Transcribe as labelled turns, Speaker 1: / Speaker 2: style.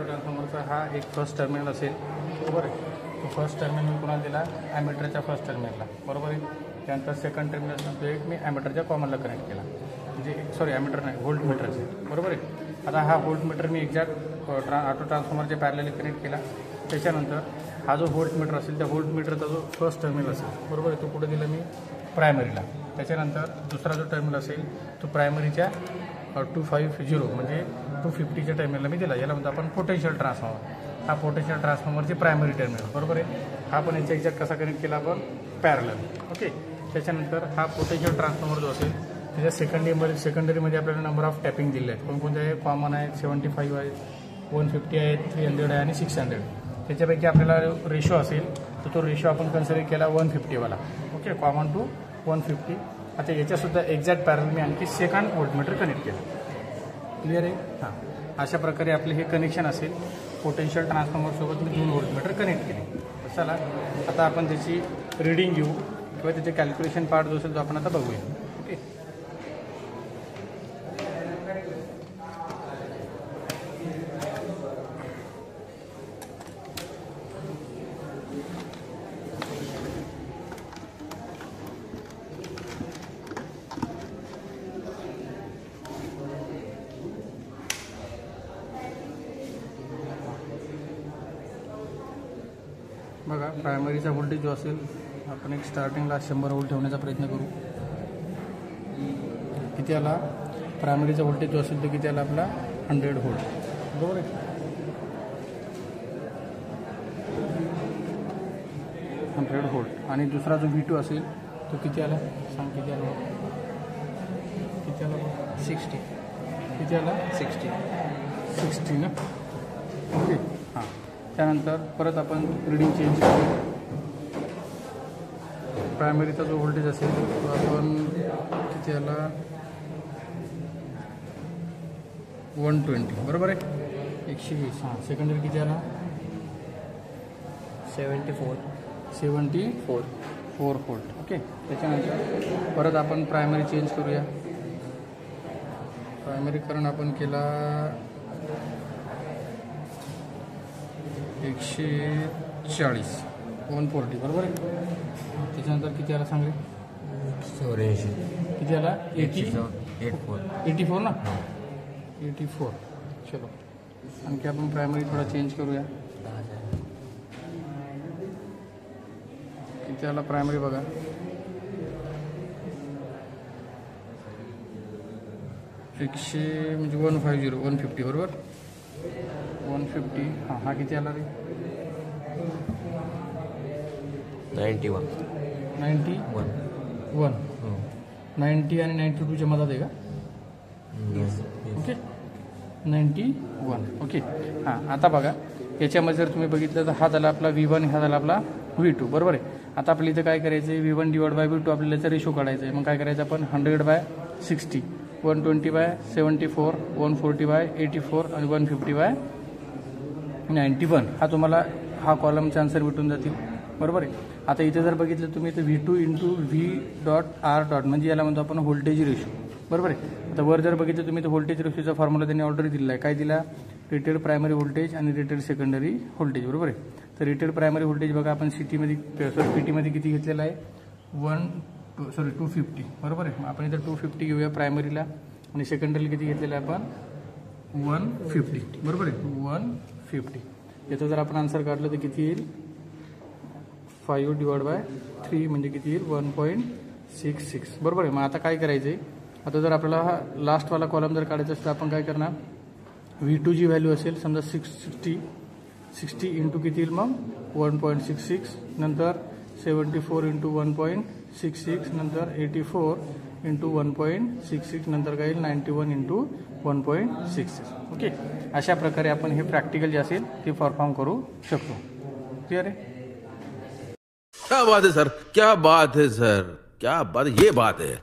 Speaker 1: Auto ट्रान्सफॉर्मरचा हा एक first terminal असेल, बरोबर आहे. तो फर्स्ट टर्मिनल कोणाला दिला? ॲमिटरच्या फर्स्ट टर्मिनलला, बरोबर आहे. त्यानंतर सेकंड टर्मिनल तो एक मी ॲमिटरच्या कॉमनला कनेक्ट केला, म्हणजे सॉरी ॲमिटर नाही, व्होल्ट मीटरचे, बरोबर आहे. आता हा व्होल्ट मीटर मी एक्झॅक्ट ऑटो ट्रान्सफॉर्मरच्या पॅरलली कनेक्ट केला. त्याच्यानंतर हा जो व्होल्ट मीटर असेल त्या व्होल्ट मीटरचा जो फर्स्ट टर्मिनल असेल, बरोबर आहे, तो कुठे दिला मी? प्रायमरीला. त्याच्यानंतर दुसरा जो टर्मिनल असेल तो प्रायमरीच्या 250 म्हणजे 250च्या टर्मिनलला मी दिला. याला म्हणतो आपण पोटेन्शियल ट्रान्सफॉर्मर. हा पोटेन्शियल ट्रान्सफॉर्मरची प्रायमरी टर्मिनल, बरोबर आहे. हा पण याच्या एक्झॅक्ट कसा कनेक्ट केला आपण? Parallel, okay. त्याच्यानंतर हा पोटेन्शियल ट्रान्सफॉर्मर जो असेल त्याच्या सेकंडरीमध्ये आपल्याला नंबर ऑफ टॅपिंग दिले आहेत. कोणकोणते आहे? कॉमन आहेत, 75 आहेत, 150 आहेत, 300 आहे आणि 600. त्याच्यापैकी आपल्याला रेशो असेल तर तो रेशो आपण कन्सिडर केला 150वाला, ओके, कॉमन टू 150. आता याच्यासुद्धा एक्झॅक्ट पॅरल मी आणखी सेकंड व्होल्टमीटर कनेक्ट केलं. क्लिअर आहे? हां, अशा प्रकारे आपले हे कनेक्शन असेल. पोटेन्शियल ट्रान्सफॉर्मरसोबत मी 2 व्होल्टमीटर कनेक्ट केले. चला आता आपण त्याची रिडिंग घेऊ किंवा त्याचे कॅल्क्युलेशन पार्ट जो असेल तो आपण आता बघूया, ओके. बघा, प्रायमरीचा व्होल्टेज जो असेल आपण एक स्टार्टिंगला 100 व्होल्ट ठेवण्याचा प्रयत्न करू. किती आला? प्रायमरीचा व्होल्टेज जो असेल तो किती आला आपला? 100 व्होल्ट, बरोबर आहे. 100 व्होल्ट. आणि दुसरा जो V2 असेल तो किती आला? सांग किती आला? किती आला? 60. किती आला? 60 ना, ओके. हां, त्यानंतर परत आपण रिडिंग चेंज करू. प्रायमरीचा जो व्होल्टेज असेल तो आपण किती आला? 120, बरोबर आहे, 120. हां, सेकंडरी किती आला? 74 व्होल्ट, ओके. त्याच्यानंतर परत आपण प्रायमरी चेंज करूया. प्रायमरी करंट आपण केला 140, 140, बरोबर आहे. त्याच्यानंतर किती आला सांगले?
Speaker 2: 84.
Speaker 1: किती आला? 84 ना, 84. चलो आणखी आपण प्रायमरी थोडा चेंज करूया. किती आला प्रायमरी बघा? 100 म्हणजे 150, बरोबर, 150. हां, हा किती आला रे?
Speaker 2: 91.
Speaker 1: 90 आणि 92च्या मधात आहे का? Okay, 91, okay. हां, आता बघा याच्यामध्ये जर तुम्ही बघितलं तर हा झाला आपला V1, हा झाला आपला V2, बरोबर आहे. आता आपल्या इथं काय करायचं आहे? V1 / V2 आपल्याला याचा रेशो काढायचा आहे. मग काय करायचं आपण? 100/60, 120/74, 140/84 आणि 150/91. हा तुम्हाला हा कॉलमचा आन्सर भेटून जातील, बरोबर आहे. आता इथे जर बघितलं तुम्ही तर V2 × V.R. म्हणजे याला म्हणतो आपण व्होल्टेज रेशो, बरोबर आहे. आता वर जर बघितलं तुम्ही तर व्होल्टेज रेशोचा फॉर्म्युला त्यांनी ऑलरेडी दिला आहे. काय दिला? रेटेड प्रायमरी व्होल्टेज आणि रेटेड सेकंडरी व्होल्टेज, बरोबर आहे. तर रेटेड प्रायमरी व्होल्टेज बघा आपण पीटीमध्ये किती घेतलेला आहे? 250, बरोबर आहे. आपण इथं 250 घेऊया प्रायमरीला आणि सेकंडरी किती घेतलेलं आहे आपण? 150, बरोबर आहे, 150. याचं जर आपण आन्सर काढलं तर किती येईल? 5/3 म्हणजे किती येईल? 1.66, बरोबर आहे. मग आता काय करायचं आहे? आता जर आपल्याला हा लास्टवाला कॉलम जर काढायचा असेल तर आपण काय करणार? V2 जी व्हॅल्यू असेल समजा 60 इंटू किती येईल मग? 1.66, नंतर 74 × 1.66, नंतर 84 × 1.66, नंतर काय येईल? 91 × 1.66, ओके. अशा प्रकारे आपण हे प्रॅक्टिकल जे असेल ते परफॉर्म करू शकतो. क्लिअर आहे?
Speaker 3: क्या बात है सर, क्या बात है सर, क्या बात, ये बात है.